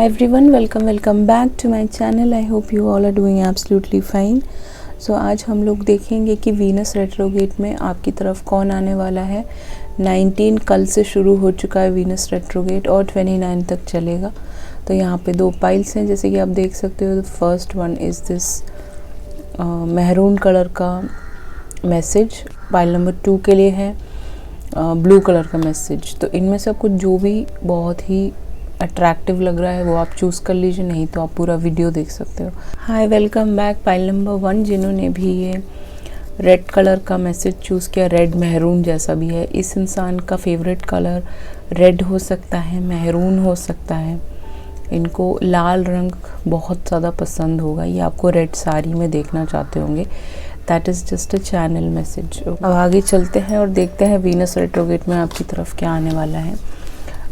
Hi everyone, welcome back to my channel. I hope you all are doing absolutely fine. So आज हम लोग देखेंगे कि Venus retrograde में आपकी तरफ कौन आने वाला है। 19 कल से शुरू हो चुका है वीनस रेट्रोगेट और 29 तक चलेगा। तो यहाँ पे दो पाइल्स हैं जैसे कि आप देख सकते हो। First one is this maroon colour का मैसेज, पाइल नंबर 2 के लिए है ब्लू कलर का मैसेज। तो इनमें से आपको जो भी बहुत ही अट्रैक्टिव लग रहा है वो आप चूज़ कर लीजिए, नहीं तो आप पूरा वीडियो देख सकते हो। हाय, वेलकम बैक। पाइल नंबर 1 जिन्होंने भी ये रेड कलर का मैसेज चूज़ किया, रेड मेहरून जैसा भी है, इस इंसान का फेवरेट कलर रेड हो सकता है, मेहरून हो सकता है। इनको लाल रंग बहुत ज़्यादा पसंद होगा, ये आपको रेड साड़ी में देखना चाहते होंगे। That is just a channel message. अब आगे चलते हैं और देखते हैं वीनस रेट्रोगेट में आपकी तरफ क्या आने वाला है।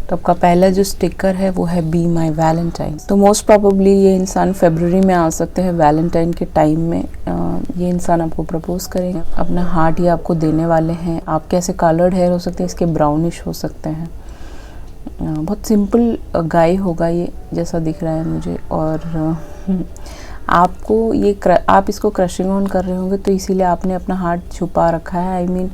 तो आपका पहला जो स्टिकर है वो है बी माई वैलेंटाइन। तो मोस्ट प्रोबेबली ये इंसान फरवरी में आ सकते हैं, वैलेंटाइन के टाइम में ये इंसान आपको प्रपोज करेंगे, अपना हार्ट ये आपको देने वाले हैं। आपके ऐसे कलर्ड हेयर हो सकते हैं, इसके ब्राउनिश हो सकते हैं। बहुत सिंपल गाय होगा ये जैसा दिख रहा है मुझे। और आपको ये आप इसको क्रशिंग ऑन कर रहे होंगे तो इसीलिए आपने अपना हार्ट छुपा रखा है। आई मीन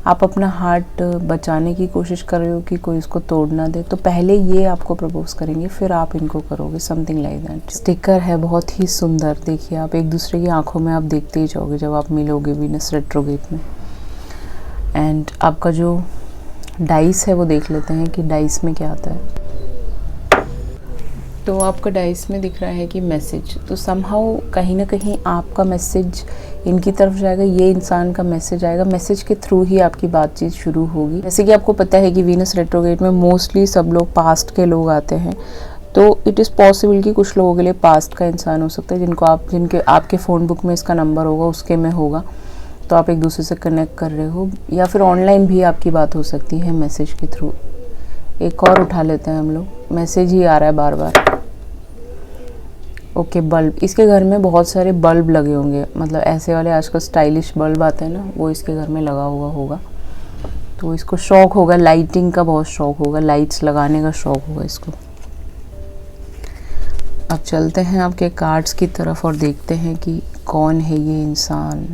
आप अपना हार्ट बचाने की कोशिश कर रहे हो कि कोई इसको तोड़ ना दे। तो पहले ये आपको प्रपोज करेंगे, फिर आप इनको करोगे, समथिंग लाइक दैट। स्टिकर है बहुत ही सुंदर, देखिए आप एक दूसरे की आंखों में आप देखते ही जाओगे जब आप मिलोगे वीनस रेट्रोगेट में। एंड आपका जो डाइस है वो देख लेते हैं कि डाइस में क्या आता है। तो आपका डाइस में दिख रहा है कि मैसेज, तो समहाउ कहीं ना कहीं आपका मैसेज इनकी तरफ जाएगा, ये इंसान का मैसेज आएगा। मैसेज के थ्रू ही आपकी बातचीत शुरू होगी। जैसे कि आपको पता है कि वीनस रेट्रोगेट में मोस्टली सब लोग पास्ट के लोग आते हैं, तो इट इज़ पॉसिबल कि कुछ लोगों के लिए पास्ट का इंसान हो सकता है जिनके आपके फ़ोन बुक में इसका नंबर होगा, उसके में होगा, तो आप एक दूसरे से कनेक्ट कर रहे हो, या फिर ऑनलाइन भी आपकी बात हो सकती है मैसेज के थ्रू। एक और उठा लेते हैं हम लोग, मैसेज ही आ रहा है बार बार। ओके, बल्ब, इसके घर में बहुत सारे बल्ब लगे होंगे, मतलब ऐसे वाले आजकल स्टाइलिश बल्ब आते हैं ना, वो इसके घर में लगा हुआ होगा। तो इसको शौक होगा, लाइटिंग का बहुत शौक होगा, लाइट्स लगाने का शौक होगा इसको। अब चलते हैं आपके कार्ड्स की तरफ और देखते हैं कि कौन है ये इंसान।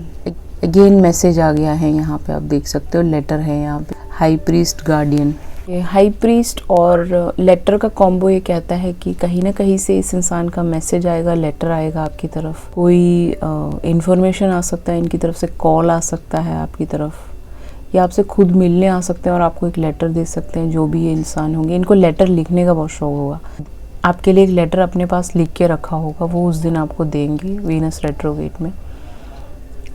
अगेन मैसेज आ गया है यहाँ पे, आप देख सकते हो लेटर है यहाँ पे, high priest guardian. High priest और लेटर का कॉम्बो ये कहता है कि कहीं ना कहीं से इस इंसान का मैसेज आएगा, लेटर आएगा आपकी तरफ, कोई इंफॉर्मेशन आ सकता है इनकी तरफ से, कॉल आ सकता है आपकी तरफ, या आपसे खुद मिलने आ सकते हैं और आपको एक लेटर दे सकते हैं। जो भी ये इंसान होंगे, इनको लेटर लिखने का बहुत शौक होगा। आपके लिए एक लेटर अपने पास लिख के रखा होगा, वो उस दिन आपको देंगे वीनस रेट्रोगेट में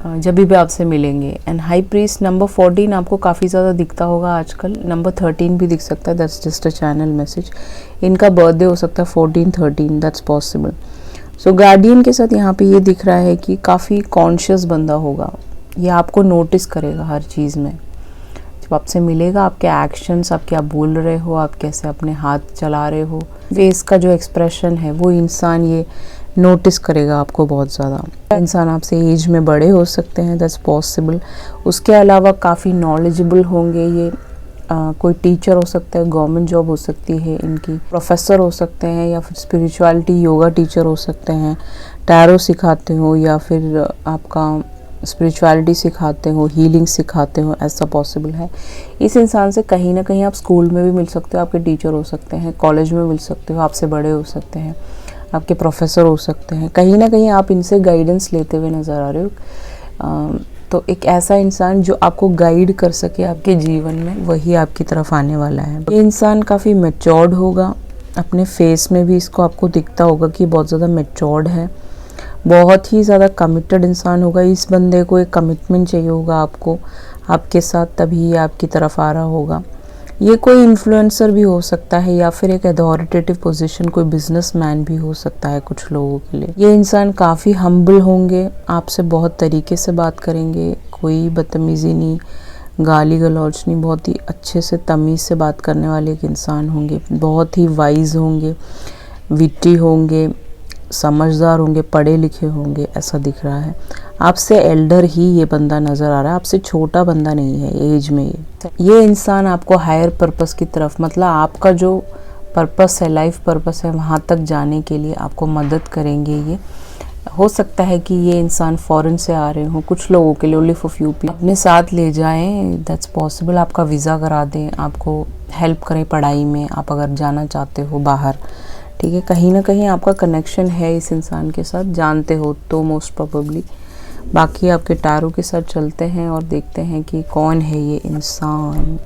जब भी आपसे मिलेंगे। एंड हाई प्रीस्ट नंबर 14 आपको काफ़ी ज़्यादा दिखता होगा आजकल, नंबर 13 भी दिख सकता है, that's just a channel message. इनका बर्थडे हो सकता है 14-13, दैट्स पॉसिबल। सो गार्डियन के साथ यहाँ पे ये दिख रहा है कि काफ़ी कॉन्शियस बंदा होगा, ये आपको नोटिस करेगा हर चीज़ में। जब आपसे मिलेगा, आपके एक्शंस, आप क्या बोल रहे हो, आप कैसे अपने हाथ चला रहे हो, फेस का जो एक्सप्रेशन है वो इंसान ये नोटिस करेगा आपको बहुत ज़्यादा। इंसान आपसे एज में बड़े हो सकते हैं, दैट्स पॉसिबल। उसके अलावा काफ़ी नॉलेजेबल होंगे ये। कोई टीचर हो सकता है, गवर्नमेंट जॉब हो सकती है इनकी, प्रोफेसर हो सकते हैं, या फिर स्पिरिचुअलिटी योगा टीचर हो सकते हैं, टैरो सिखाते हो, या फिर आपका स्पिरिचुअलिटी सिखाते हो, हीलिंग सिखाते हो, ऐसा पॉसिबल है। इस इंसान से कहीं ना कहीं आप स्कूल में भी मिल सकते हो, आपके टीचर हो सकते हैं, कॉलेज में मिल सकते हो, आपसे बड़े हो सकते हैं, आपके प्रोफेसर हो सकते हैं। कहीं ना कहीं आप इनसे गाइडेंस लेते हुए नज़र आ रहे हो। तो एक ऐसा इंसान जो आपको गाइड कर सके आपके जीवन में, वही आपकी तरफ आने वाला है। ये इंसान काफ़ी मैच्योर्ड होगा, अपने फेस में भी इसको आपको दिखता होगा कि बहुत ज़्यादा मैच्योर्ड है, बहुत ही ज़्यादा कमिटेड इंसान होगा। इस बंदे को एक कमिटमेंट चाहिए होगा आपको, आपके साथ, तभी ये आपकी तरफ आ रहा होगा। ये कोई इन्फ्लुएंसर भी हो सकता है, या फिर एक अथॉरिटेटिव पोजीशन, कोई बिजनेसमैन भी हो सकता है कुछ लोगों के लिए। ये इंसान काफ़ी हम्बल होंगे, आपसे बहुत तरीके से बात करेंगे, कोई बदतमीज़ी नहीं, गाली गलौज नहीं, बहुत ही अच्छे से तमीज़ से बात करने वाले एक इंसान होंगे। बहुत ही वाइज होंगे, विट्टी होंगे, समझदार होंगे, पढ़े लिखे होंगे, ऐसा दिख रहा है। आपसे एल्डर ही ये बंदा नज़र आ रहा है, आपसे छोटा बंदा नहीं है एज में। ये इंसान आपको हायर पर्पस की तरफ, मतलब आपका जो पर्पस है, लाइफ पर्पस है, वहाँ तक जाने के लिए आपको मदद करेंगे ये। हो सकता है कि ये इंसान फॉरेन से आ रहे हो, कुछ लोगों के लिए, ओनली फॉर फ्यू पीपल, अपने साथ ले जाएं, दैट्स पॉसिबल। आपका वीज़ा करा दें, आपको हेल्प करें पढ़ाई में, आप अगर जाना चाहते हो बाहर, ठीक है। कहीं ना कहीं आपका कनेक्शन है इस इंसान के साथ, जानते हो तो मोस्ट प्रोबेबली। बाकी आपके टारों के साथ चलते हैं और देखते हैं कि कौन है ये इंसान।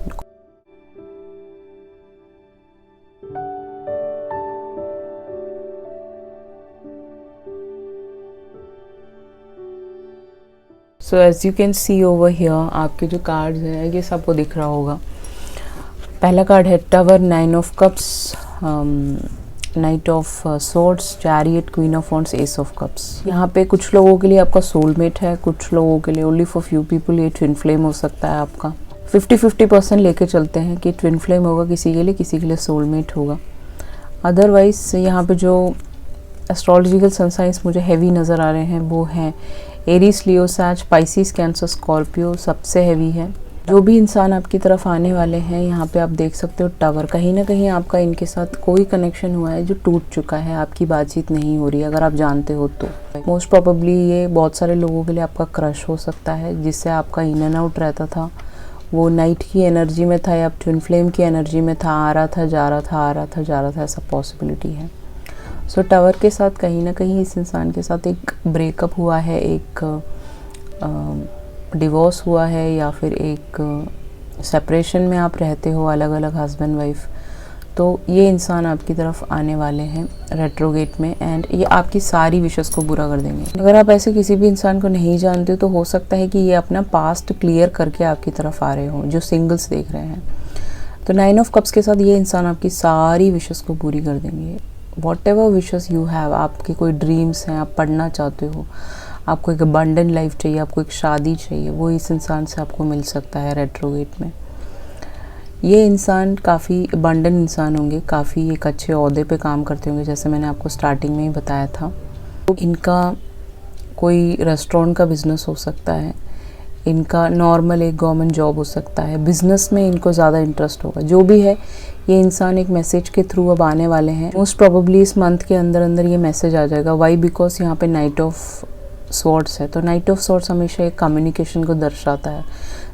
So as you can see over here, आपके जो कार्ड्स हैं ये सबको दिख रहा होगा। पहला कार्ड है tower, 9 of cups, night of swords, chariot, queen of wands, S of cups. यहाँ पे कुछ लोगों के लिए आपका सोलमेट है, कुछ लोगों के लिए, ओनली फॉर फ्यू पीपल, ये ट्विन फ्लेम हो सकता है आपका। 50-50% लेके चलते हैं कि ट्विन फ्लेम होगा किसी के लिए सोलमेट होगा। अदरवाइज यहाँ पे जो एस्ट्रोलॉजिकल सनसाइंस मुझे हैवी नज़र आ रहे हैं वो हैं एरीज, लियो, सैज, पाइसिस, कैंसर, स्कॉर्पियो, सबसे हैवी है। जो भी इंसान आपकी तरफ आने वाले हैं, यहाँ पे आप देख सकते हो टावर, कहीं ना कहीं आपका इनके साथ कोई कनेक्शन हुआ है जो टूट चुका है, आपकी बातचीत नहीं हो रही है। अगर आप जानते हो तो मोस्ट प्रोबेबली ये बहुत सारे लोगों के लिए आपका क्रश हो सकता है, जिससे आपका इन एंड आउट रहता था। वो नाइट की एनर्जी में था या ट्विन फ्लेम की एनर्जी में था, आ रहा था, जा रहा था, आ रहा था, जा रहा था, ऐसा पॉसिबिलिटी है। सो टावर के साथ कहीं ना कहीं इस इंसान के साथ एक ब्रेकअप हुआ है, एक डिवोर्स हुआ है, या फिर एक सेपरेशन में आप रहते हो, अलग अलग हस्बैंड वाइफ। तो ये इंसान आपकी तरफ आने वाले हैं रेट्रोगेट में, एंड ये आपकी सारी विशेस को पूरा कर देंगे। अगर आप ऐसे किसी भी इंसान को नहीं जानते तो हो सकता है कि ये अपना पास्ट क्लियर करके आपकी तरफ आ रहे हो, जो सिंगल्स देख रहे हैं। तो 9 ऑफ कप्स के साथ ये इंसान आपकी सारी विशेस को पूरी कर देंगे। What ever wishes you have, आपके कोई ड्रीम्स हैं, आप पढ़ना चाहते हो, आपको एक अबंडेंट लाइफ चाहिए, आपको एक शादी चाहिए, वो इस इंसान से आपको मिल सकता है रेट्रोगेट में। ये इंसान काफ़ी अबंडेंट इंसान होंगे, काफ़ी एक अच्छे ओहदे पे काम करते होंगे, जैसे मैंने आपको स्टार्टिंग में ही बताया था। इनका कोई रेस्टोरेंट का बिज़नेस हो सकता है, इनका नॉर्मल एक गवर्नमेंट जॉब हो सकता है, बिज़नेस में इनको ज़्यादा इंटरेस्ट होगा। जो भी है, ये इंसान एक मैसेज के थ्रू अब आने वाले हैं। मोस्ट प्रोबेबली इस मंथ के अंदर अंदर ये मैसेज आ जाएगा। वाई? बिकॉज यहाँ पे नाइट ऑफ स्वॉर्ड्स है, तो नाइट ऑफ स्वॉर्ड्स हमेशा एक कम्युनिकेशन को दर्शाता है।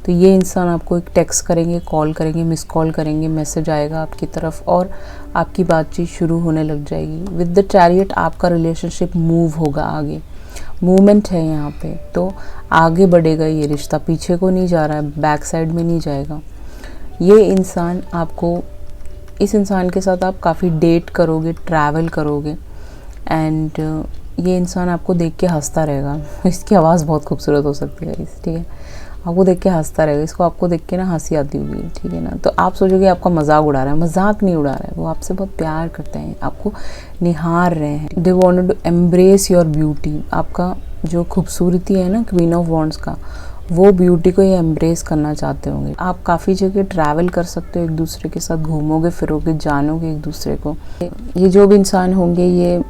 तो ये इंसान आपको एक टेक्स्ट करेंगे, कॉल करेंगे, मिस कॉल करेंगे, मैसेज आएगा आपकी तरफ और आपकी बातचीत शुरू होने लग जाएगी। विद द चैरियट आपका रिलेशनशिप मूव होगा आगे, मूवमेंट है यहाँ पे, तो आगे बढ़ेगा ये रिश्ता, पीछे को नहीं जा रहा है, बैक साइड में नहीं जाएगा। ये इंसान आपको, इस इंसान के साथ आप काफ़ी डेट करोगे, ट्रैवल करोगे, एंड ये इंसान आपको देख के हंसता रहेगा। इसकी आवाज़ बहुत खूबसूरत हो सकती है, ठीक है, आपको देख के हंसता रहेगा, इसको आपको देख के ना हंसी आती होगी, ठीक है ना। तो आप सोचोगे आपका मजाक उड़ा रहा है, मजाक नहीं उड़ा रहा है, वो आपसे बहुत प्यार करते हैं, आपको निहार रहे हैं। They want to embrace your beauty, आपका जो खूबसूरती है ना क्वीन ऑफ वॉन्ड्स का, वो ब्यूटी को ये एम्ब्रेस करना चाहते होंगे। आप काफ़ी जगह ट्रैवल कर सकते हो, एक दूसरे के साथ घूमोगे फिरोगे, जानोगे एक दूसरे को। ये जो भी इंसान होंगे ये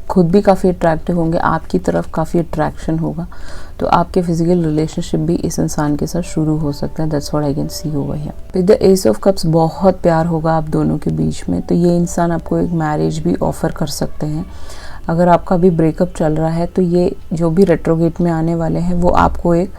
खुद भी काफ़ी अट्रैक्टिव होंगे, आपकी तरफ काफ़ी अट्रैक्शन होगा, तो आपके फिजिकल रिलेशनशिप भी इस इंसान के साथ शुरू हो सकता है। That's what I can see over here. With the S of cups बहुत प्यार होगा आप दोनों के बीच में, तो ये इंसान आपको एक मैरिज भी ऑफ़र कर सकते हैं। अगर आपका भी ब्रेकअप चल रहा है तो ये जो भी रेट्रोगेट में आने वाले हैं वो आपको एक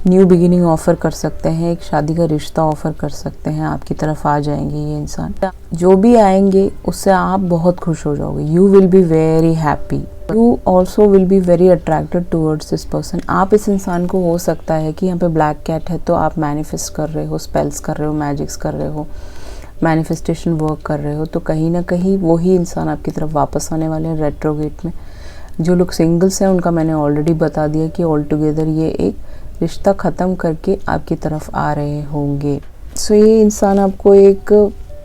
न्यू बिगिनिंग ऑफ़र कर सकते हैं, एक शादी का रिश्ता ऑफ़र कर सकते हैं, आपकी तरफ आ जाएंगे ये इंसान। जो भी आएंगे उससे आप बहुत खुश हो जाओगे, you will be very happy, you also will be very attracted towards this person. आप इस इंसान को, हो सकता है कि यहाँ पे ब्लैक कैट है तो आप मैनिफेस्ट कर रहे हो, स्पेल्स कर रहे हो, मैजिक्स कर रहे हो, मैनिफेस्टेशन वर्क कर रहे हो, तो कहीं ना कहीं वही इंसान आपकी तरफ वापस आने वाले हैं रेट्रोगेट में। जो लोग सिंगल्स हैं उनका मैंने ऑलरेडी बता दिया कि ऑल टुगेदर ये एक रिश्ता ख़त्म करके आपकी तरफ आ रहे होंगे। सो ये इंसान आपको एक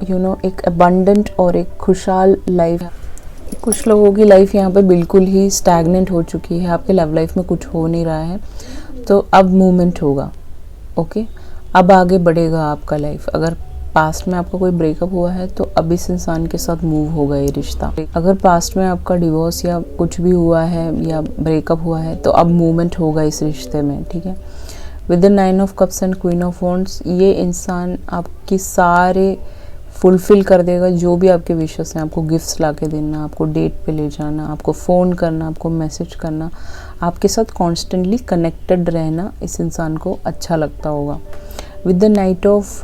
एक अबंडेंट और एक खुशहाल लाइफ, कुछ लोगों की लाइफ यहाँ पे बिल्कुल ही स्टैग्नेंट हो चुकी है, आपके लव लाइफ में कुछ हो नहीं रहा है, तो अब मूवमेंट होगा, ओके, अब आगे बढ़ेगा आपका लाइफ। अगर पास्ट में आपका कोई ब्रेकअप हुआ है तो अब इस इंसान के साथ मूव होगा ये रिश्ता। अगर पास्ट में आपका डिवोर्स या कुछ भी हुआ है या ब्रेकअप हुआ है तो अब मूवमेंट होगा इस रिश्ते में, ठीक है। With the 9 of cups and queen of wands ये इंसान आपकी सारे फुलफ़िल कर देगा जो भी आपके विशेस हैं। आपको गिफ्ट्स ला के देना, आपको डेट पे ले जाना, आपको फ़ोन करना, आपको मैसेज करना, आपके साथ कॉन्स्टेंटली कनेक्टेड रहना इस इंसान को अच्छा लगता होगा। With the night of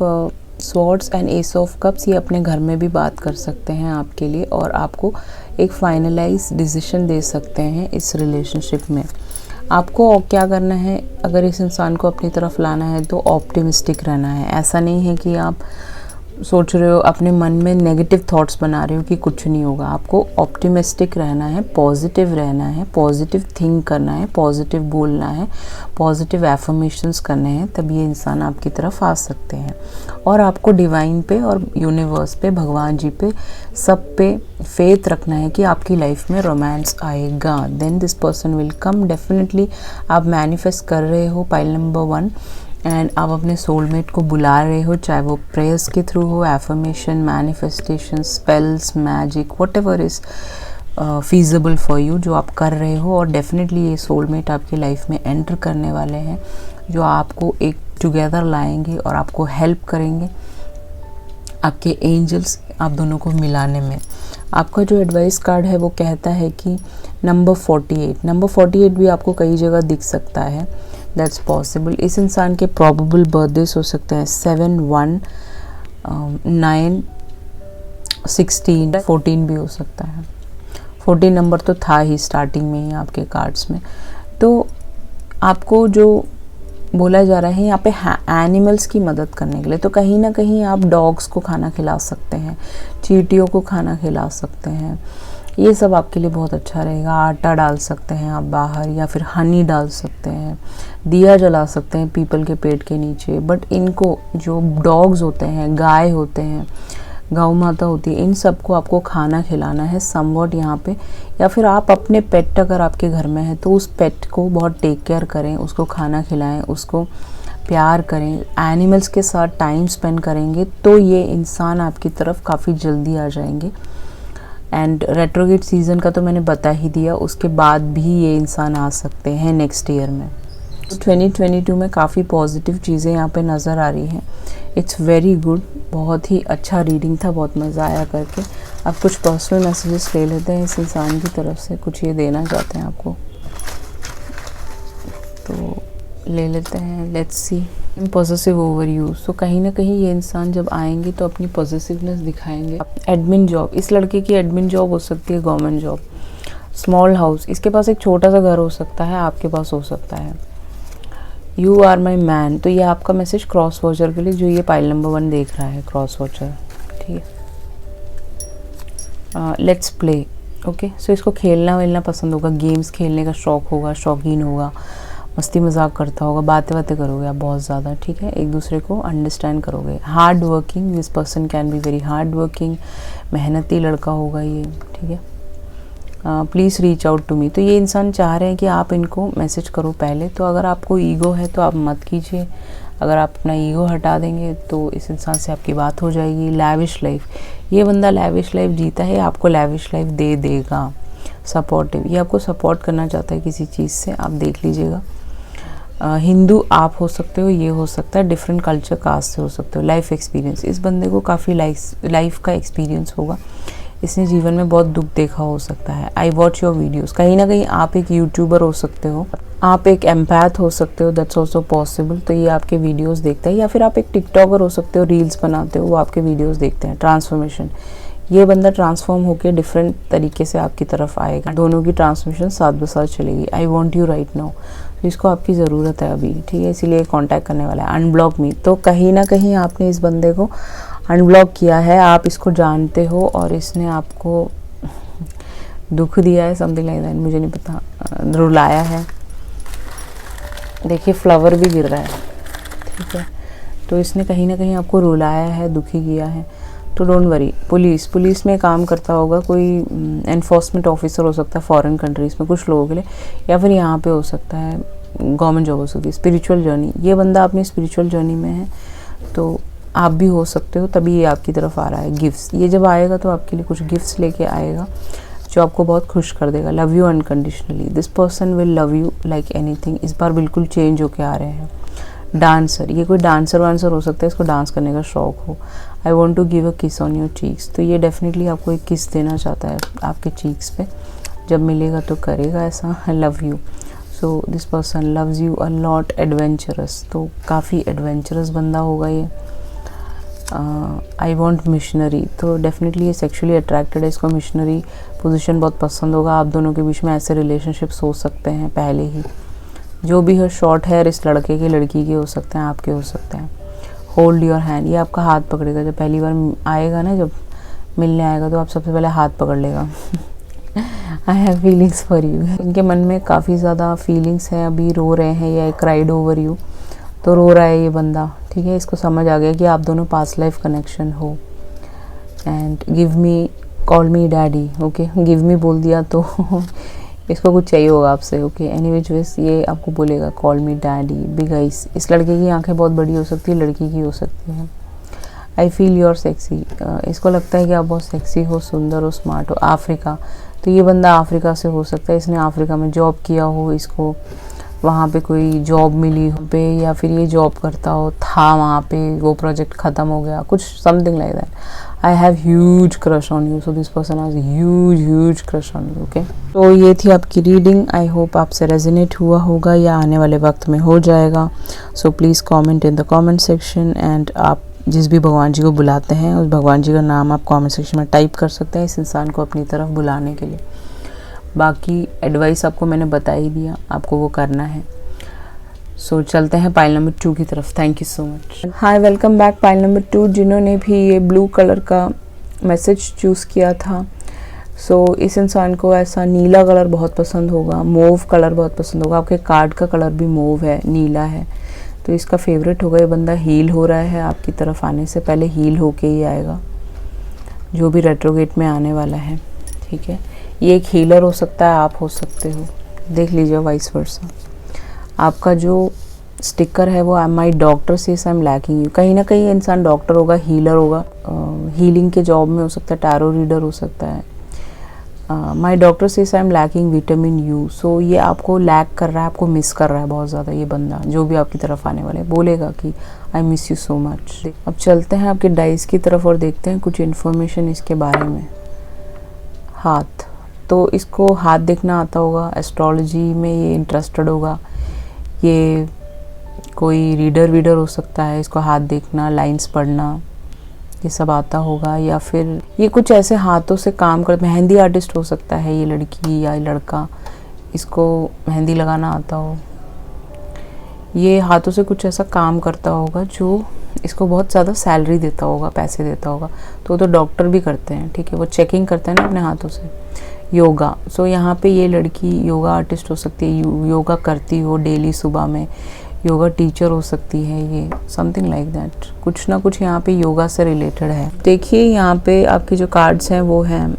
swords and S of cups, ये अपने घर में भी बात कर सकते हैं आपके लिए और आपको एक फाइनलाइज डिसीजन दे सकते हैं इस रिलेशनशिप में। आपको क्या करना है, अगर इस इंसान को अपनी तरफ लाना है तो ऑप्टिमिस्टिक रहना है। ऐसा नहीं है कि आप सोच रहे हो, अपने मन में नेगेटिव थॉट्स बना रहे हो कि कुछ नहीं होगा। आपको ऑप्टिमिस्टिक रहना है, पॉजिटिव रहना है, पॉजिटिव थिंक करना है, पॉजिटिव बोलना है, पॉजिटिव एफर्मेशंस करने हैं, तब ये इंसान आपकी तरफ आ सकते हैं। और आपको डिवाइन पे और यूनिवर्स पे, भगवान जी पे, सब पे फेथ रखना है कि आपकी लाइफ में रोमांस आएगा। Then this person will come definitely. आप मैनिफेस्ट कर रहे हो पाइल नंबर 1 एंड आप अपने सोलमेट को बुला रहे हो, चाहे वो प्रेयर्स के थ्रू हो, affirmation, manifestation, spells, magic, whatever is feasible for you, जो आप कर रहे हो। और डेफिनेटली ये सोलमेट आपकी लाइफ में एंटर करने वाले हैं, जो आपको एक टुगेदर लाएंगे और आपको हेल्प करेंगे, आपके एंजल्स आप दोनों को मिलाने में। आपका जो एडवाइस कार्ड है वो कहता है कि नंबर 48 भी आपको कई जगह दिख सकता है। That's possible. इस इंसान के प्रॉबेबल बर्थडेज हो सकते हैं 7, 1, 9, 16, 14 भी हो सकता है। 14 नंबर तो था ही स्टार्टिंग में ही आपके कार्ड्स में। तो आपको जो बोला जा रहा है यहाँ पे एनिमल्स की मदद करने के लिए, तो कहीं ना कहीं आप डॉग्स को खाना खिला सकते हैं, चींटियों को खाना खिला सकते हैं। ये सब आपके लिए बहुत अच्छा रहेगा। आटा डाल सकते हैं आप बाहर, या फिर हनी डाल सकते हैं, दिया जला सकते हैं पीपल के पेड़ के नीचे। बट इनको, जो डॉग्स होते हैं, गाय होते हैं, गौ माता होती है, इन सबको आपको खाना खिलाना है समवॉट यहाँ पे। या फिर आप अपने पेट, अगर आपके घर में है तो उस पेट को बहुत टेक केयर करें, उसको खाना खिलाएं, उसको प्यार करें। एनिमल्स के साथ टाइम स्पेंड करेंगे तो ये इंसान आपकी तरफ काफ़ी जल्दी आ जाएंगे। एंड रेट्रोगेट सीज़न का तो मैंने बता ही दिया, उसके बाद भी ये इंसान आ सकते हैं नेक्स्ट ईयर में। 2022 में काफ़ी पॉजिटिव चीज़ें यहाँ पे नज़र आ रही हैं। It's very good. बहुत ही अच्छा रीडिंग था, बहुत मज़ा आया करके। अब कुछ पर्सनल मैसेजेस ले लेते हैं इस इंसान की तरफ से, कुछ ये देना चाहते हैं आपको तो ले लेते हैं। Let's see. Positive over use. तो कहीं ना कहीं ये इंसान जब आएंगे तो अपनी पॉजिटिवनेस दिखाएंगे। एडमिन जॉब, इस लड़के की एडमिन जॉब हो सकती है, गवर्नमेंट जॉब, स्मॉल हाउस, इसके पास एक छोटा सा घर हो सकता है, आपके पास हो सकता है। यू आर माई मैन, तो ये आपका मैसेज क्रॉस वॉचर के लिए, जो ये पाइल नंबर 1 देख रहा है, क्रॉस वॉचर, ठीक है। Let's play. ओके, सो इसको खेलना वेलना पसंद होगा, गेम्स खेलने का शौक होगा, शौकीन होगा, मस्ती मजाक करता होगा, बातें करोगे आप बहुत ज़्यादा, ठीक है, एक दूसरे को अंडरस्टैंड करोगे। Hard working, this person can be very hard working, मेहनती लड़का होगा ये, ठीक है। Please reach out to me, तो ये इंसान चाह रहे हैं कि आप इनको मैसेज करो पहले। तो अगर आपको ईगो है तो आप मत कीजिए, अगर आप अपना ईगो हटा देंगे तो इस इंसान से आपकी बात हो जाएगी। लैविश लाइफ, ये बंदा लैविश लाइफ जीता है, आपको लैविश लाइफ दे देगा। सपोर्टिव, ये आपको सपोर्ट करना चाहता है किसी चीज़ से, आप देख लीजिएगा। हिंदू आप हो सकते हो, ये हो सकता है, डिफरेंट कल्चर कास्ट से हो सकते हो। लाइफ एक्सपीरियंस, इस बंदे को काफ़ी लाइफ का एक्सपीरियंस होगा, इसने जीवन में बहुत दुख देखा हो सकता है। आई वॉच योर वीडियोस, कहीं ना कहीं आप एक यूट्यूबर हो सकते हो, आप एक एम्पैथ हो सकते हो, दैट्स ऑल्सो पॉसिबल। तो ये आपके वीडियोस देखता है, या फिर आप एक टिकटॉकर हो सकते हो, रील्स बनाते हो, वो आपके वीडियोस देखते हैं। ट्रांसफॉर्मेशन, ये बंदा ट्रांसफॉर्म होकर डिफरेंट तरीके से आपकी तरफ आएगा, दोनों की ट्रांसफॉर्मेशन साथ ब साथ चलेगी। आई वॉन्ट यू राइट नाउ, तो इसको आपकी ज़रूरत है अभी, ठीक है, इसीलिए कॉन्टैक्ट करने वाला है। अनब्लॉक मी, तो कहीं ना कहीं आपने इस बंदे को अनब्लॉक किया है, आप इसको जानते हो और इसने आपको दुख दिया है, समथिंग लाइक दैट, मुझे नहीं पता, रुलाया है। देखिए फ्लावर भी गिर रहा है, ठीक है, तो इसने कहीं ना कहीं आपको रुलाया है, दुखी किया है। तो डोंट वरी। पुलिस में काम करता होगा, कोई एनफोर्समेंट ऑफिसर हो सकता है फॉरेन कंट्रीज़ में कुछ लोगों के लिए, या फिर यहाँ पे हो सकता है गवर्नमेंट जॉब हो सकती है। स्पिरिचुअल जर्नी, ये बंदा अपनी स्पिरिचुअल जर्नी में है, तो आप भी हो सकते हो, तभी ये आपकी तरफ आ रहा है। गिफ्ट्स, ये जब आएगा तो आपके लिए कुछ गिफ्ट्स लेके आएगा जो आपको बहुत खुश कर देगा। Love you unconditionally, this person will love you like anything. इस बार बिल्कुल चेंज होके आ रहे हैं। डांसर, ये कोई डांसर वांसर हो सकता है, इसको डांस करने का शौक हो। I want to give a kiss on your cheeks, तो ये डेफिनेटली आपको एक किस देना चाहता है आपके चीक्स पे, जब मिलेगा तो करेगा ऐसा। Love you, so this person loves you a lot, adventurous, तो काफ़ी एडवेंचरस बंदा होगा ये। आई वॉन्ट मिशनरी, तो डेफिनेटली ये सेक्शुअली अट्रैक्टेड है, इसको मिशनरी पोजीशन बहुत पसंद होगा। आप दोनों के बीच में ऐसे रिलेशनशिप्स हो सकते हैं पहले ही। जो भी है शॉर्ट हेयर इस लड़के के लड़की के हो सकते हैं, आपके हो सकते हैं। होल्ड योर हैंड, ये आपका हाथ पकड़ेगा जब पहली बार आएगा ना, जब मिलने आएगा तो आप सबसे पहले हाथ पकड़ लेगा। I have feelings for you, इनके मन में काफ़ी ज़्यादा फीलिंग्स हैं, अभी रो रहे हैं या क्राइड ओवर यू, तो रो रहा है ये बंदा, ठीक है। इसको समझ आ गया कि आप दोनों पास्ट लाइफ कनेक्शन हो। And give me, call me daddy, okay, give me बोल दिया तो इसको कुछ चाहिए होगा आपसे, ओके। एनीवेज ये आपको बोलेगा कॉल मी डैडी, बिग आइज, इस लड़के की आंखें बहुत बड़ी हो सकती है, लड़की की हो सकती है। आई फील योर सेक्सी, इसको लगता है कि आप बहुत सेक्सी हो, सुंदर हो, स्मार्ट हो। अफ्रीका, तो ये बंदा अफ्रीका से हो सकता है, इसने अफ्रीका में जॉब किया हो, इसको वहाँ पे कोई जॉब मिली हो पे, या फिर ये जॉब करता हो, था वहाँ पे, वो प्रोजेक्ट ख़त्म हो गया, कुछ something like that. I have huge crush on you, so this person has huge crush on you, okay. तो ये थी आपकी रीडिंग, आई होप आपसे रेजोनेट हुआ होगा या आने वाले वक्त में हो जाएगा। So please comment in the comment section, and आप जिस भी भगवान जी को बुलाते हैं उस भगवान जी का नाम आप कमेंट सेक्शन में टाइप कर सकते हैं इस इंसान को अपनी तरफ बुलाने के लिए। बाकी एडवाइस आपको मैंने बता ही दिया, आपको वो करना है। सो चलते हैं पाइल नंबर 2 की तरफ। Thank you so much. Hi, welcome back pile number 2, जिन्होंने भी ये ब्लू कलर का मैसेज चूज़ किया था। सो इस इंसान को ऐसा नीला कलर बहुत पसंद होगा, मूव कलर बहुत पसंद होगा। आपके कार्ड का कलर भी मूव है, नीला है, तो इसका फेवरेट होगा। ये बंदा हील हो रहा है, आपकी तरफ आने से पहले हील होके ही आएगा, जो भी रेट्रोगेट में आने वाला है, ठीक है। ये एक हीलर हो सकता है, आप हो सकते हो, देख लीजिए वाइस वर्सा। आपका जो स्टिकर है वो माई doctor says I am lacking you, कहीं ना कहीं इंसान डॉक्टर होगा, हीलर होगा, हीलिंग के जॉब में हो सकता है, टैरो रीडर हो सकता है। My doctor says I am lacking vitamin U, so ये आपको लैक कर रहा है, आपको मिस कर रहा है बहुत ज़्यादा। ये बंदा जो भी आपकी तरफ आने वाला है बोलेगा कि I miss you so much. अब चलते हैं आपके डाइस की तरफ और देखते हैं कुछ इन्फॉर्मेशन इसके बारे में। हाथ, तो इसको हाथ देखना आता होगा, एस्ट्रोलॉजी में ये इंटरेस्टेड होगा, ये कोई रीडर वीडर हो सकता है, इसको हाथ देखना, लाइंस पढ़ना, ये सब आता होगा। या फिर ये कुछ ऐसे हाथों से काम कर, मेहंदी आर्टिस्ट हो सकता है ये लड़की या लड़का, इसको मेहंदी लगाना आता हो। ये हाथों से कुछ ऐसा काम करता होगा जो इसको बहुत ज़्यादा सैलरी देता होगा, पैसे देता होगा। तो डॉक्टर भी करते हैं, ठीक है, वो चेकिंग करते हैं ना अपने हाथों से। योगा, सो यहाँ पे ये लड़की योगा आर्टिस्ट हो सकती है, योगा करती हो डेली सुबह में, योगा टीचर हो सकती है ये, समथिंग लाइक दैट। कुछ ना कुछ यहाँ पे योगा से रिलेटेड है। देखिए यहाँ पे आपके जो कार्ड्स हैं वो हैं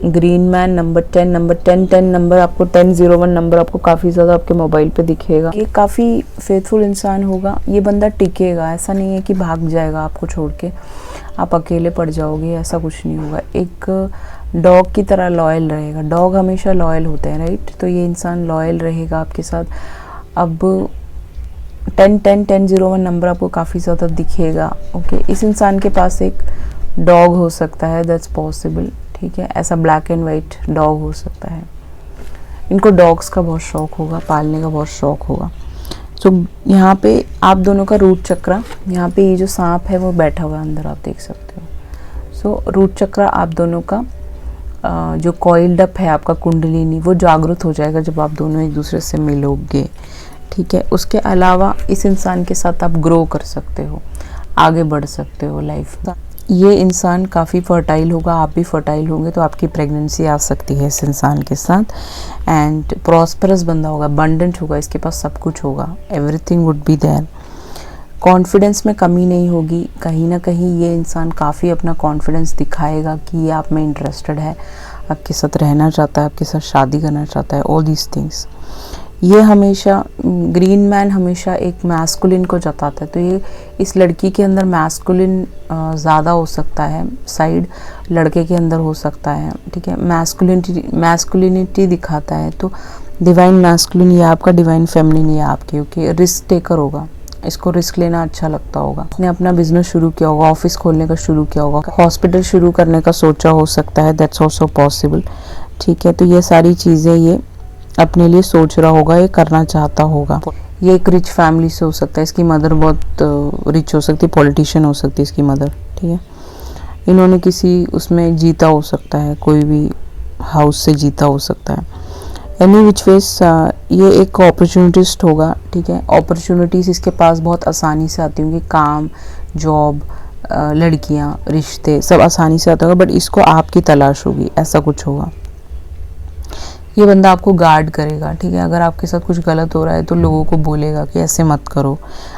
green man, number 10, number 10 number आपको 1001 नंबर आपको काफ़ी ज़्यादा आपके मोबाइल पे दिखेगा। ये काफ़ी फेथफुल इंसान होगा, ये बंदा टिकेगा, ऐसा नहीं है कि भाग जाएगा आपको छोड़ के, आप अकेले पड़ जाओगे, ऐसा कुछ नहीं होगा। एक डॉग की तरह लॉयल रहेगा, डॉग हमेशा लॉयल होते हैं, राइट, तो ये इंसान लॉयल रहेगा आपके साथ। अब 1001 नंबर आपको काफ़ी ज़्यादा दिखेगा, ओके। इस इंसान के पास एक डॉग हो सकता है, दैट्स पॉसिबल, ठीक है, ऐसा ब्लैक एंड वाइट डॉग हो सकता है। इनको डॉग्स का बहुत शौक होगा, पालने का बहुत शौक होगा। तो यहाँ पे आप दोनों का रूट चक्रा, यहाँ पे ये जो सांप है वो बैठा हुआ है अंदर, आप देख सकते हो। सो रूट चक्रा आप दोनों का जो कॉइल्ड अप है आपका कुंडलिनी, वो जागृत हो जाएगा जब आप दोनों एक दूसरे से मिलोगे, ठीक है। उसके अलावा इस इंसान के साथ आप ग्रो कर सकते हो, आगे बढ़ सकते हो लाइफ का। ये इंसान काफ़ी फर्टाइल होगा, आप भी फर्टाइल होंगे, तो आपकी प्रेगनेंसी आ सकती है इस इंसान के साथ। एंड प्रॉस्परस बंदा होगा, अबंडेंट होगा, इसके पास सब कुछ होगा, everything would be there. Confidence में कमी नहीं होगी, कहीं ना कहीं ये इंसान काफ़ी अपना कॉन्फिडेंस दिखाएगा कि ये आप में इंटरेस्टेड है, आपके साथ रहना चाहता है, आपके साथ शादी करना चाहता है, ऑल दीज थिंग्स। ये हमेशा ग्रीन मैन हमेशा एक मैस्कुलिन को जताता है, तो ये इस लड़की के अंदर मैस्कुलिन ज़्यादा हो सकता है, साइड लड़के के अंदर हो सकता है, ठीक है। मैस्कुलिनिटी दिखाता है, तो डिवाइन मैस्कुलिन ये आपका, डिवाइन फेमिनिन ये आपके, ओके। रिस्क टेकर होगा, इसको रिस्क लेना अच्छा लगता होगा। इसने अपना बिजनेस शुरू किया होगा, ऑफिस खोलने का शुरू किया होगा, हॉस्पिटल शुरू करने का सोचा हो सकता है, दैट्स ऑल्सो पॉसिबल। ठीक है, तो ये सारी चीज़ें ये अपने लिए सोच रहा होगा, ये करना चाहता होगा। ये एक रिच फैमिली से हो सकता है, इसकी मदर बहुत रिच हो सकती है, पॉलिटिशियन हो सकती है इसकी मदर। ठीक है, इन्होंने किसी उसमें जीता हो सकता है, कोई भी हाउस से जीता हो सकता है। एनी विच वेज ये एक अपॉर्चुनिटिस्ट होगा। ठीक है, अपॉर्चुनिटीज़ इसके पास बहुत आसानी से आती होंगी, काम, जॉब, लड़कियां, रिश्ते सब आसानी से आता होगा, बट इसको आपकी तलाश होगी, ऐसा कुछ होगा। ये बंदा आपको गार्ड करेगा। ठीक है, अगर आपके साथ कुछ गलत हो रहा है तो लोगों को बोलेगा कि ऐसे मत करो,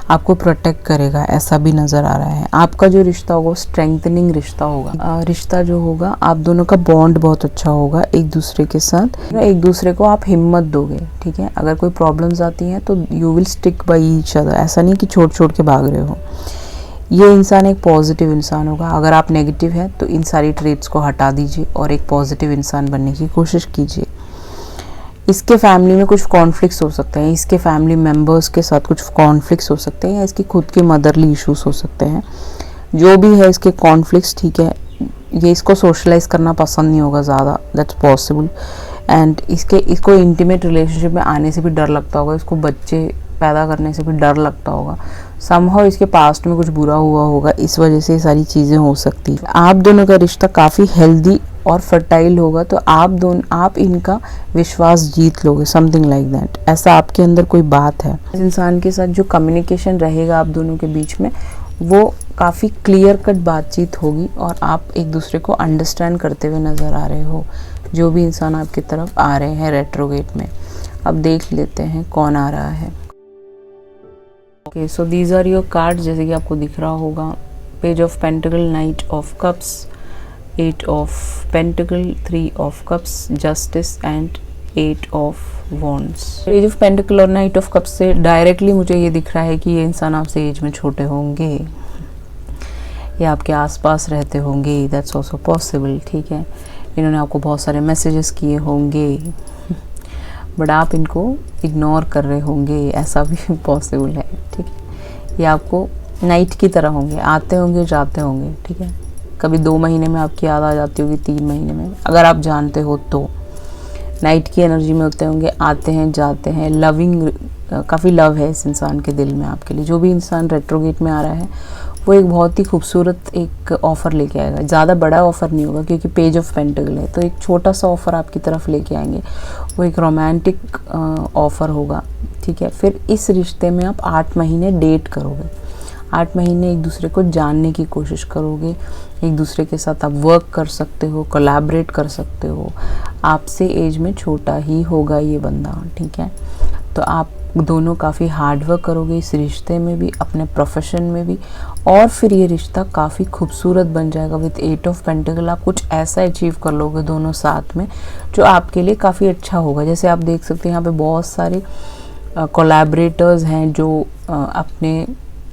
आपको प्रोटेक्ट करेगा, ऐसा भी नज़र आ रहा है। आपका जो रिश्ता होगा वो स्ट्रेंथनिंग रिश्ता होगा। रिश्ता जो होगा आप दोनों का बॉन्ड बहुत अच्छा होगा एक दूसरे के साथ, एक दूसरे को आप हिम्मत दोगे। ठीक है, अगर कोई प्रॉब्लम्स आती हैं तो you will stick by each other, ऐसा नहीं कि छोड़ के भाग रहे हो। ये इंसान एक पॉजिटिव इंसान होगा। अगर आप नेगेटिव हैं तो इन सारी ट्रेट्स को हटा दीजिए और एक पॉजिटिव इंसान बनने की कोशिश कीजिए। इसके फैमिली में कुछ कॉन्फ्लिक्ट्स हो सकते हैं, इसके फैमिली मेम्बर्स के साथ कुछ कॉन्फ्लिक्ट्स हो सकते हैं, या इसकी खुद के मदरली इश्यूज हो सकते हैं। जो भी है इसके कॉन्फ्लिक्ट्स, ठीक है, ये इसको सोशलाइज करना पसंद नहीं होगा ज़्यादा, दैट्स पॉसिबल। एंड इसको इंटीमेट रिलेशनशिप में आने से भी डर लगता होगा, इसको बच्चे पैदा करने से भी डर लगता होगा। समहाउ इसके पास्ट में कुछ बुरा हुआ होगा, इस वजह से ये सारी चीज़ें हो सकती है। आप दोनों का रिश्ता काफ़ी हेल्दी और फर्टाइल होगा, तो आप इनका विश्वास जीत लोगे, समथिंग लाइक दैट। ऐसा आपके अंदर कोई बात है। इस इंसान के साथ जो कम्युनिकेशन रहेगा आप दोनों के बीच में, वो काफ़ी क्लियर कट बातचीत होगी और आप एक दूसरे को अंडरस्टैंड करते हुए नज़र आ रहे हो। जो भी इंसान आपकी तरफ आ रहे हैं रेट्रोगेट में, अब देख लेते हैं कौन आ रहा है। Okay, so these are your card, जैसे कि आपको दिख रहा होगा, page of pentacle, knight of cups, 8 of pentacle, 3 of cups, justice and 8 of wands. Page of pentacle और नाइट ऑफ कप्स से डायरेक्टली मुझे ये दिख रहा है कि ये इंसान आपसे एज में छोटे होंगे या आपके आसपास रहते होंगे, दैट्स ऑल्सो पॉसिबल। ठीक है, इन्होंने आपको बहुत सारे मैसेजेस किए होंगे बट आप इनको इग्नोर कर रहे होंगे, ऐसा भी पॉसिबल है। ठीक है, ये आपको नाइट की तरह होंगे, आते होंगे जाते होंगे। ठीक है, कभी 2 महीने में आपकी याद आ जाती होगी, 3 महीने में, अगर आप जानते हो तो। नाइट की एनर्जी में होते होंगे, आते हैं जाते हैं, लविंग, काफ़ी लव है इस इंसान के दिल में आपके लिए। जो भी इंसान रेट्रोगेट में आ रहा है वो एक बहुत ही खूबसूरत एक ऑफ़र लेके आएगा। ज़्यादा बड़ा ऑफ़र नहीं होगा क्योंकि पेज ऑफ पेंटिकल है, तो एक छोटा सा ऑफ़र आपकी तरफ लेके आएंगे, वो एक रोमांटिक ऑफ़र होगा। ठीक है, फिर इस रिश्ते में आप 8 महीने डेट करोगे, 8 महीने एक दूसरे को जानने की कोशिश करोगे, एक दूसरे के साथ आप वर्क कर सकते हो, कोलैबोरेट कर सकते हो। आपसे एज में छोटा ही होगा ये बंदा। ठीक है, तो आप दोनों काफ़ी हार्ड वर्क करोगे इस रिश्ते में भी, अपने प्रोफेशन में भी, और फिर ये रिश्ता काफ़ी खूबसूरत बन जाएगा। विद 8 ऑफ पेंटिकल आप कुछ ऐसा अचीव कर लोगे दोनों साथ में जो आपके लिए काफ़ी अच्छा होगा। जैसे आप देख सकते हैं यहाँ पे बहुत सारे कोलैबोरेटर्स हैं जो अपने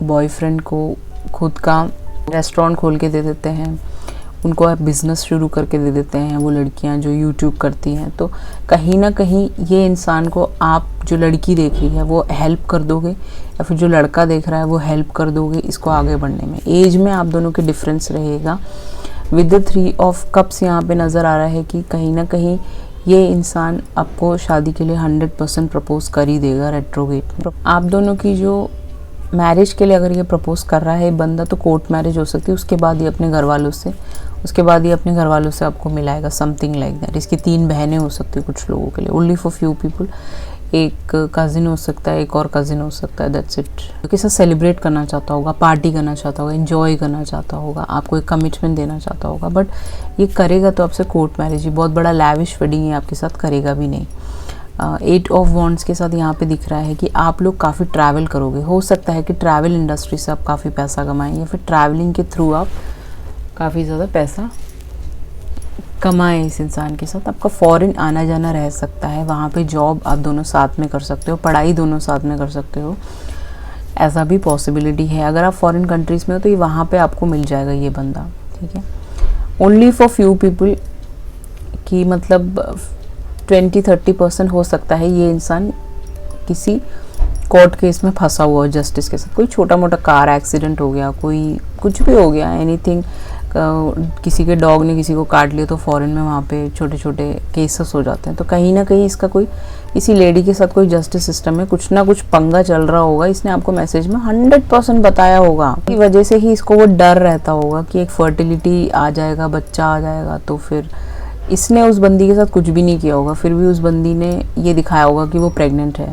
बॉयफ्रेंड को खुद का रेस्टोरेंट खोल के दे देते हैं, उनको आप बिज़नेस शुरू करके दे देते हैं। वो लड़कियां जो यूट्यूब करती हैं, तो कहीं ना कहीं ये इंसान को आप जो लड़की देख रही है वो हेल्प कर दोगे, या फिर जो लड़का देख रहा है वो हेल्प कर दोगे इसको आगे बढ़ने में। एज में आप दोनों के डिफरेंस रहेगा। विद द 3 ऑफ कप्स यहाँ पे नज़र आ रहा है कि कहीं ना कहीं ये इंसान आपको शादी के लिए 100% प्रपोज कर ही देगा रेट्रोगेट। आप दोनों की जो मैरिज के लिए अगर ये प्रपोज कर रहा है बंदा, तो कोर्ट मैरिज हो सकती है, उसके बाद ये अपने घर वालों से आपको मिलाएगा, समथिंग लाइक दैट। इसकी 3 बहनें हो सकती है कुछ लोगों के लिए, ओनली फॉर फ्यू पीपल। एक कज़िन हो सकता है, एक और कज़िन हो सकता है, दैट्स इट। उसके साथ सेलिब्रेट करना चाहता होगा, पार्टी करना चाहता होगा, एंजॉय करना चाहता होगा, आपको एक कमिटमेंट देना चाहता होगा, बट ये करेगा तो आपसे कोर्ट मैरिज ही, बहुत बड़ा लैविश वेडिंग है आपके साथ करेगा भी नहीं। 8 ऑफ वॉन्ड्स के साथ यहाँ पे दिख रहा है कि आप लोग काफ़ी ट्रैवल करोगे। हो सकता है कि ट्रैवल इंडस्ट्री से आप काफ़ी पैसा कमाएं, या फिर ट्रैवलिंग के थ्रू आप काफ़ी ज़्यादा पैसा कमाएं इस इंसान के साथ। आपका फॉरेन आना जाना रह सकता है, वहाँ पे जॉब आप दोनों साथ में कर सकते हो, पढ़ाई दोनों साथ में कर सकते हो, ऐसा भी पॉसिबिलिटी है। अगर आप फॉरेन कंट्रीज़ में हो तो ये वहाँ पे आपको मिल जाएगा ये बंदा। ठीक है, ओनली फॉर फ्यू पीपल की मतलब 20-30% हो सकता है ये इंसान किसी कोर्ट केस में फंसा हुआ है जस्टिस के साथ, कोई छोटा मोटा कार एक्सीडेंट हो गया, कोई कुछ भी हो गया, एनीथिंग, किसी के डॉग ने किसी को काट लिया तो फॉरेन में वहाँ पे छोटे छोटे केसेस हो जाते हैं। तो कहीं ना कहीं इसका कोई, इसी लेडी के साथ कोई जस्टिस सिस्टम में कुछ ना कुछ पंगा चल रहा होगा। इसने आपको मैसेज में 100% बताया होगा, की वजह से ही इसको वो डर रहता होगा कि एक फर्टिलिटी आ जाएगा, बच्चा आ जाएगा। तो फिर इसने उस बंदी के साथ कुछ भी नहीं किया होगा, फिर भी उस बंदी ने ये दिखाया होगा कि वो प्रेग्नेंट है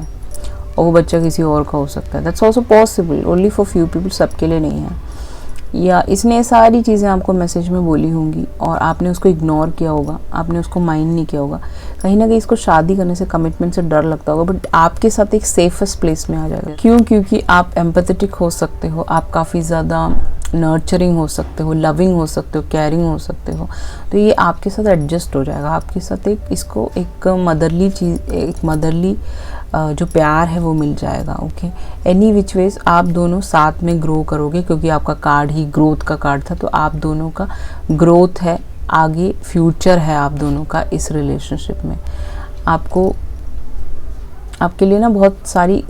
और वो बच्चा किसी और का हो सकता है। That's also possible, only for few people, सबके लिए नहीं है। या इसने सारी चीज़ें आपको मैसेज में बोली होंगी और आपने उसको इग्नोर किया होगा, आपने उसको माइंड नहीं किया होगा। कहीं ना कहीं इसको शादी करने से, कमिटमेंट से डर लगता होगा, बट आपके साथ एक सेफेस्ट प्लेस में आ जाएगा। क्यों? क्योंकि आप एम्पैथेटिक हो सकते हो, आप काफ़ी ज़्यादा नर्चरिंग हो सकते हो, लविंग हो सकते हो, केयरिंग हो सकते हो। तो ये आपके साथ एडजस्ट हो जाएगा, आपके साथ एक, इसको एक मदरली चीज़, एक मदरली जो प्यार है वो मिल जाएगा। ओके, एनी विच वेज आप दोनों साथ में ग्रो करोगे, क्योंकि आपका कार्ड ही ग्रोथ का कार्ड था। तो आप दोनों का ग्रोथ है, आगे फ्यूचर है आप दोनों का इस रिलेशनशिप में। आपको, आपके लिए ना बहुत सारी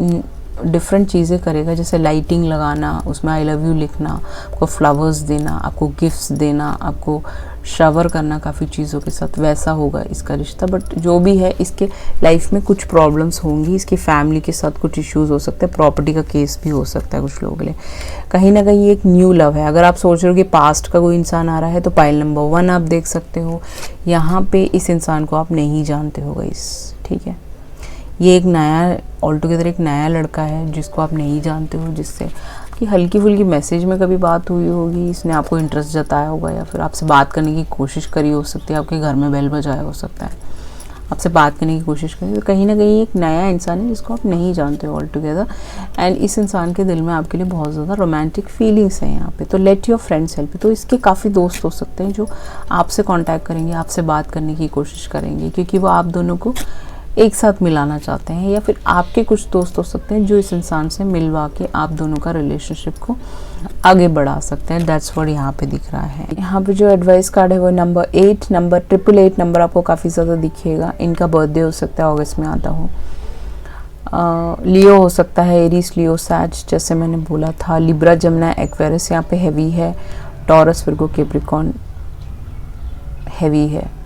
डिफरेंट चीज़ें करेगा, जैसे लाइटिंग लगाना, उसमें आई लव यू लिखना, आपको फ्लावर्स देना, आपको गिफ्ट्स देना, आपको शावर करना काफ़ी चीज़ों के साथ, वैसा होगा इसका रिश्ता। बट जो भी है, इसके लाइफ में कुछ प्रॉब्लम्स होंगी, इसकी फैमिली के साथ कुछ इश्यूज हो सकते हैं, प्रॉपर्टी का केस भी हो सकता है कुछ लोगों के लिए। कहीं ना कहीं एक न्यू लव है। अगर आप सोच रहे हो कि पास्ट का कोई इंसान आ रहा है, तो पाइल नंबर 1 आप देख सकते हो। यहाँ पे इस इंसान को आप नहीं जानते हो गाइस, ठीक है। ये एक नया, ऑल टुगेदर एक नया लड़का है जिसको आप नहीं जानते हो, जिससे कि हल्की फुल्की मैसेज में कभी बात हुई होगी, इसने आपको इंटरेस्ट जताया होगा, या फिर आपसे बात करने की कोशिश करी हो सकती है, आपके घर में बेल बजाया हो सकता है, आपसे बात करने की कोशिश करी। तो कहीं ना कहीं एक नया इंसान है जिसको आप नहीं जानते हो ऑल टुगेदर, एंड इस इंसान के दिल में आपके लिए बहुत ज़्यादा रोमांटिक फीलिंग्स हैं यहाँ पे। तो लेट योर फ्रेंड्स हेल्प। तो इसके काफ़ी दोस्त हो सकते हैं जो आपसे कॉन्टैक्ट करेंगे, आपसे बात करने की कोशिश करेंगे, क्योंकि वो आप दोनों को एक साथ मिलाना चाहते हैं। या फिर आपके कुछ दोस्त हो सकते हैं जो इस इंसान से मिलवा के आप दोनों का रिलेशनशिप को आगे बढ़ा सकते हैं। दैट्स व्हाट यहाँ पे दिख रहा है। यहाँ पे जो एडवाइस कार्ड है वो नंबर 8, नंबर 888 नंबर आपको काफ़ी ज़्यादा दिखेगा। इनका बर्थडे हो सकता है अगस्त में आता हो। लियो हो सकता है, एरीज, लियो, सैज, जैसे मैंने बोला था। लिब्रा, जमुना, एक्वेरियस यहाँ पे हैवी है। टॉरस, विर्गो, कैप्रिकॉर्न हैवी है।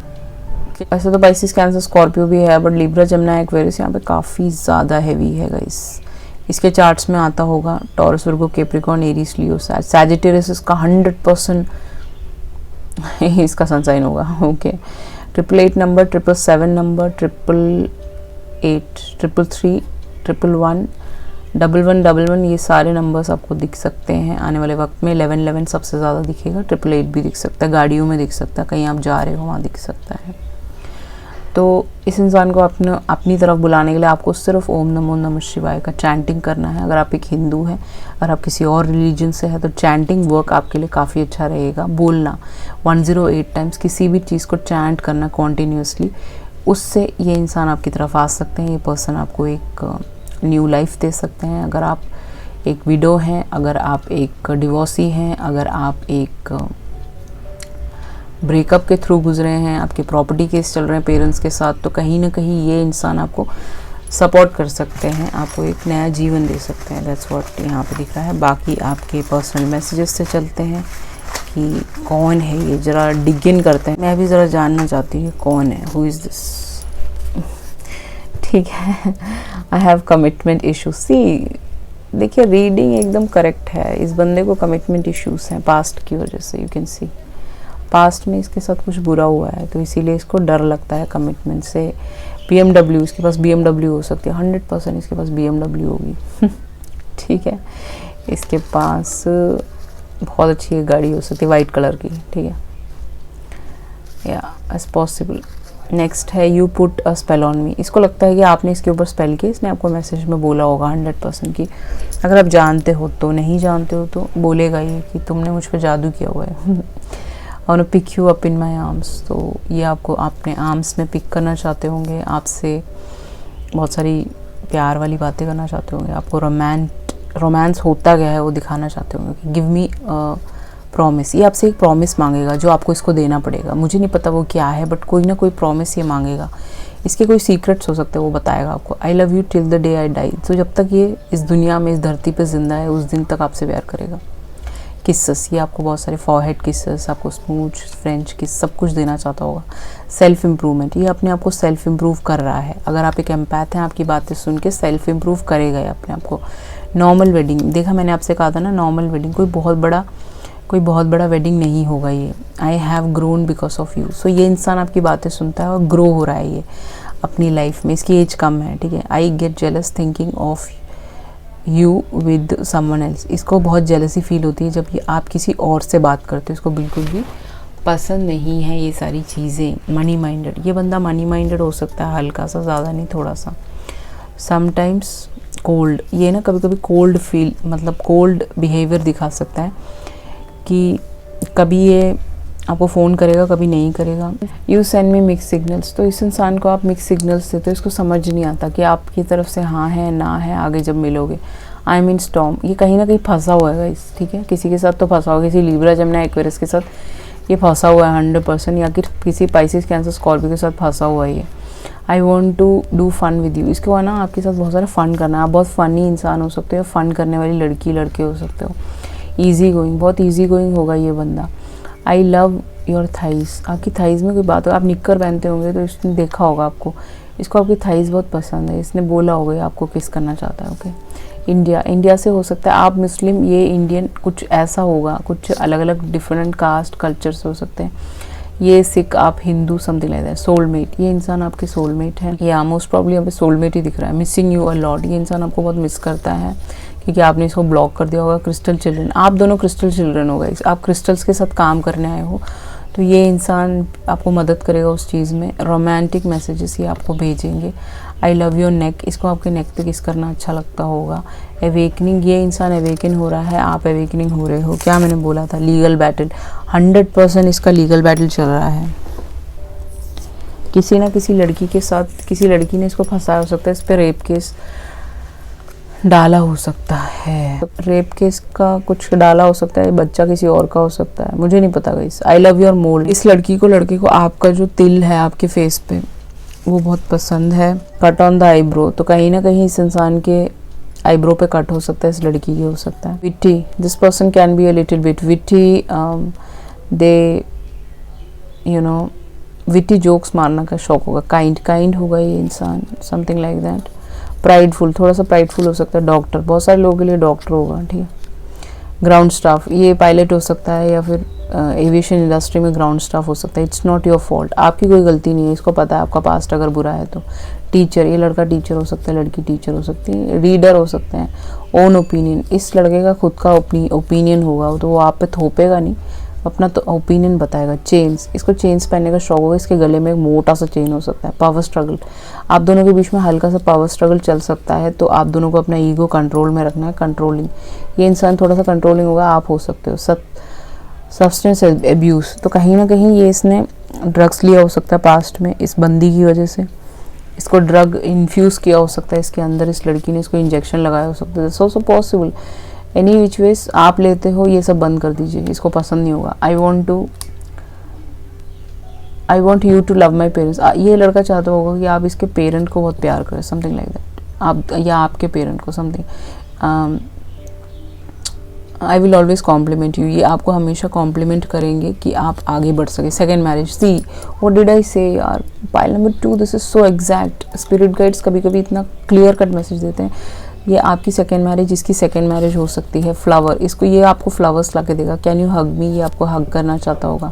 ऐसे तो पाइसिस, कैंसर, स्कॉर्पियो भी है, बट लिब्रा, जमुना, एक्वेरियस यहाँ पे काफ़ी ज़्यादा हैवी है गाइस। इसके चार्ट्स में आता होगा टॉरस, विर्गो, कैप्रिकॉर्न, एरीज, लियो, सैजिटेरियस इसका 100% इसका सनसाइन होगा। ओके, 888 नंबर, 777 नंबर, 888, 333, 111, 1111, ये सारे नंबर्स आपको दिख सकते हैं आने वाले वक्त में। 1111 सबसे ज़्यादा दिखेगा, 888 भी दिख सकता है, गाड़ियों में दिख सकता है, कहीं आप जा रहे हो वहाँ दिख सकता है। तो इस इंसान को अपनी तरफ बुलाने के लिए आपको सिर्फ ओम नमो नमः शिवाय का चैंटिंग करना है। अगर आप एक हिंदू हैं, अगर आप किसी और रिलीजन से हैं, तो चैंटिंग वर्क आपके लिए काफ़ी अच्छा रहेगा। बोलना 108 टाइम्स किसी भी चीज़ को चैंट करना कॉन्टीन्यूसली, उससे ये इंसान आपकी तरफ आ सकते हैं। ये पर्सन आपको एक न्यू लाइफ दे सकते हैं। अगर आप एक विडो हैं, अगर आप एक डिवोर्सी हैं, अगर आप एक ब्रेकअप के थ्रू गुजरे हैं, आपके प्रॉपर्टी केस चल रहे हैं पेरेंट्स के साथ, तो कहीं ना कहीं ये इंसान आपको सपोर्ट कर सकते हैं, आपको एक नया जीवन दे सकते हैं। दैट्स व्हाट यहाँ पे दिख रहा है। बाकी आपके पर्सनल मैसेजेस से चलते हैं कि कौन है ये, ज़रा डिग इन करते हैं। मैं भी ज़रा जानना चाहती हूँ कौन है, हु इज़ दिस। ठीक है, आई हैव कमिटमेंट इशू। सी देखिए, रीडिंग एकदम करेक्ट है। इस बंदे को कमिटमेंट इश्यूज हैं पास्ट की वजह से। यू कैन सी पास्ट में इसके साथ कुछ बुरा हुआ है, तो इसीलिए इसको डर लगता है कमिटमेंट से। BMW, इसके पास BMW हो सकती है, 100% इसके पास BMW होगी। ठीक है, इसके पास बहुत अच्छी एक गाड़ी हो सकती है वाइट कलर की। ठीक है, या एज पॉसिबल। नेक्स्ट है you put a spell on me. इसको लगता है कि आपने इसके ऊपर स्पेल किया, इसने आपको मैसेज में बोला होगा 100% की। अगर आप जानते हो तो, नहीं जानते हो तो बोलेगा ये कि तुमने मुझ पर जादू किया हुआ है। और pick you up in my arms, तो ये आपको अपने आर्म्स में पिक करना चाहते होंगे, आपसे बहुत सारी प्यार वाली बातें करना चाहते होंगे, आपको रोमांस होता गया है वो दिखाना चाहते होंगे कि गिव मी प्रॉमिस। ये आपसे एक प्रॉमिस मांगेगा जो आपको इसको देना पड़ेगा। मुझे नहीं पता वो क्या है, बट कोई ना कोई प्रॉमिस ये मांगेगा। इसके कोई सीक्रेट्स हो सकते हैं, वो बताएगा आपको। I love you till the day I die, तो जब तक ये इस दुनिया में, इस धरती पे जिंदा है, उस दिन तक आपसे प्यार करेगा। किस्सेस, ये आपको बहुत सारे फॉरहेड किस्सेस, आपको स्मूच, फ्रेंच किस, सब कुछ देना चाहता होगा। सेल्फ इम्प्रूवमेंट, ये अपने आप को सेल्फ इम्प्रूव कर रहा है। अगर आप एक एम्पैथ हैं, आपकी बातें सुन के सेल्फ इम्प्रूव करेगा ये अपने आप को। नॉर्मल वेडिंग, देखा मैंने आपसे कहा था ना, नॉर्मल वेडिंग, कोई बहुत बड़ा वेडिंग नहीं होगा ये। I have grown because of you, so ये इंसान आपकी बातें सुनता है और ग्रो हो रहा है ये अपनी लाइफ में। इसकी एज कम है, ठीक है। I get jealous thinking of you with someone else, इसको बहुत जेलसी फील होती है जब ये आप किसी और से बात करते हो। इसको बिल्कुल भी पसंद नहीं है ये सारी चीज़ें। मनी माइंडेड, ये बंदा मनी माइंडेड हो सकता है, हल्का सा, ज़्यादा नहीं, थोड़ा सा। समटाइम्स कोल्ड, ये ना कभी कभी कोल्ड फील, मतलब कोल्ड बिहेवियर दिखा सकता है कि कभी ये आपको फ़ोन करेगा, कभी नहीं करेगा। You send me mix signals, तो इस इंसान को आप मिक्स सिग्नल्स देते हो, इसको समझ नहीं आता कि आपकी तरफ से हाँ है ना है आगे जब मिलोगे। आई मीन स्टॉर्म, ये कहीं ना कहीं फंसा हुआ है इस, ठीक है, किसी के साथ तो फंसा हुआ, किसी लिब्रा, जमुना, एक्वेरियस के साथ ये फंसा हुआ है 100%, या कि किसी पाइसिस, कैंसर, स्कॉर्पियो के साथ फंसा हुआ है ये। I want to do fun with you, इसको है ना आपके साथ बहुत सारा फ़न करना है। आप बहुत फ़नी इंसान हो सकते हो, फ़न करने वाली लड़की लड़के हो सकते हो। ईजी गोइंग, बहुत ईजी गोइंग होगा ये बंदा। आई लव योर थाइस, आपकी थाइस में कोई बात हो, आप निक्कर पहनते होंगे तो इसने देखा होगा आपको, इसको आपकी थाइस बहुत पसंद है, इसने बोला होगा ये आपको किस करना चाहता है। ओके। इंडिया, इंडिया से हो सकता है, आप मुस्लिम, ये इंडियन, कुछ ऐसा होगा, कुछ अलग अलग डिफरेंट कास्ट कल्चर से हो सकते हैं। ये सिख, आप Hindu, something like that. Soulmate, ये इंसान आपके सोलमेट है, या मोस्ट प्रॉब्ली यहाँ पे सोलमेट ही दिख रहा है। मिसिंग यू अ लॉट, ये इंसान आपको बहुत मिस करता है क्योंकि आपने इसको ब्लॉक कर दिया होगा। क्रिस्टल चिल्ड्रन, आप दोनों क्रिस्टल चिल्ड्रन हो गए, आप क्रिस्टल्स के साथ काम करने आए हो, तो ये इंसान आपको मदद करेगा उस चीज़ में। रोमांटिक मैसेजेस ये आपको भेजेंगे। आई लव योर नेक, इसको आपके नेक पे किस करना अच्छा लगता होगा। एवेकनिंग, ये इंसान एवेकन हो रहा है, आप एवेकनिंग हो रहे हो। क्या मैंने बोला था, लीगल बैटल, 100% इसका लीगल बैटल चल रहा है। किसी ना किसी लड़की के साथ, किसी लड़की ने इसको फंसाया हो सकता है, इस पर रेप केस डाला हो सकता है, रेप केस का कुछ डाला हो सकता है, बच्चा किसी और का हो सकता है, मुझे नहीं पता guys. I love your mould, इस लड़की को, लड़के को आपका जो तिल है आपके फेस पे वो बहुत पसंद है। कट ऑन द आईब्रो, तो कहीं ना कहीं इस इंसान के आईब्रो पे कट हो सकता है, इस लड़की की हो सकता है। Witty, this person can be a little bit witty, they you know witty jokes मारना का शौक होगा। काइंड होगा ये इंसान, समथिंग लाइक दैट। प्राइडफुल, थोड़ा सा प्राइडफुल हो सकता है। डॉक्टर, बहुत सारे लोगों के लिए डॉक्टर होगा, ठीक है। ग्राउंड स्टाफ, ये पायलट हो सकता है या फिर एविएशन इंडस्ट्री में ग्राउंड स्टाफ हो सकता है। इट्स नॉट योर फॉल्ट, आपकी कोई गलती नहीं है, इसको पता है आपका पास्ट अगर बुरा है तो। टीचर, ये लड़का टीचर हो सकता है, लड़की टीचर हो सकती है। रीडर हो सकते हैं। ओन ओपिनियन, इस लड़के का खुद का ओपिनियन होगा, तो वो आप पे थोपेगा नहीं, अपना तो ओपिनियन बताएगा। चेन्स, इसको चेन्स पहनने का शौक होगा, इसके गले में एक मोटा सा चेन हो सकता है। पावर स्ट्रगल, आप दोनों के बीच में हल्का सा पावर स्ट्रगल चल सकता है, तो आप दोनों को अपना ईगो कंट्रोल में रखना है। कंट्रोलिंग, ये इंसान थोड़ा सा कंट्रोलिंग होगा, आप हो सकते हो। सब्सटेंस एब्यूज़, तो कहीं ना कहीं ये इसने ड्रग्स लिया हो सकता है पास्ट में, इस बंदी की वजह से इसको ड्रग इन्फ्यूज़ किया हो सकता है इसके अंदर, इस लड़की ने इसको इंजेक्शन लगाया हो सकता है। So possible, any which ways आप लेते हो, ये सब बंद कर दीजिए, इसको पसंद नहीं होगा। I want you to love my parents, ये लड़का चाहता होगा कि आप इसके पेरेंट को बहुत प्यार करें, समथिंग लाइक दैट, आप या आपके पेरेंट को, something. I will always compliment you, ये आपको हमेशा कॉम्प्लीमेंट करेंगे कि आप आगे बढ़ सके। Second marriage, see what did I से यार, pile number 2, this is so exact. Spirit guides कभी कभी इतना क्लियर कट मैसेज देते हैं। ये आपकी सेकेंड मैरिज, इसकी सेकेंड मैरिज हो सकती है। फ्लावर, इसको ये आपको फ्लावर्स ला के देगा। कैन यू हग मी, ये आपको हग करना चाहता होगा।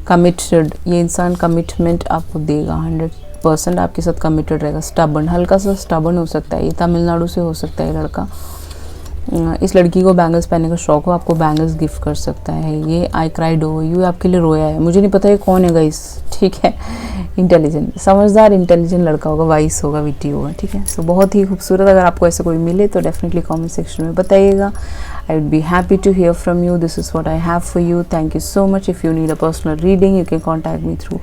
कमिटेड, ये इंसान कमिटमेंट आपको देगा, 100% आपके साथ कमिटेड रहेगा। स्टबर्न, हल्का सा स्टबर्न हो सकता है, ये तमिलनाडु से हो सकता है लड़का। इस लड़की को बैंगल्स पहनने का शौक हो, आपको बैंगल्स गिफ्ट कर सकता है। ये आई क्राइड ओवर यू, आपके लिए रोया है, मुझे नहीं पता ये कौन है गाइस, ठीक है। इंटेलिजेंट, समझदार, इंटेलिजेंट लड़का होगा, वाइस होगा, विटी होगा, ठीक है। सो बहुत ही खूबसूरत, अगर आपको ऐसे कोई मिले तो डेफिनेटली कमेंट सेक्शन में बताइएगा। I would be happy to hear from you. This is what I have for you. Thank you so much. If you need a personal reading you can contact me through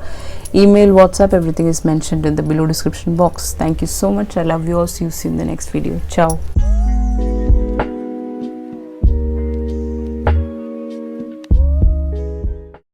email, WhatsApp, everything is mentioned in the below description box. Thank you so much. I love you all. See you in the next video. Ciao.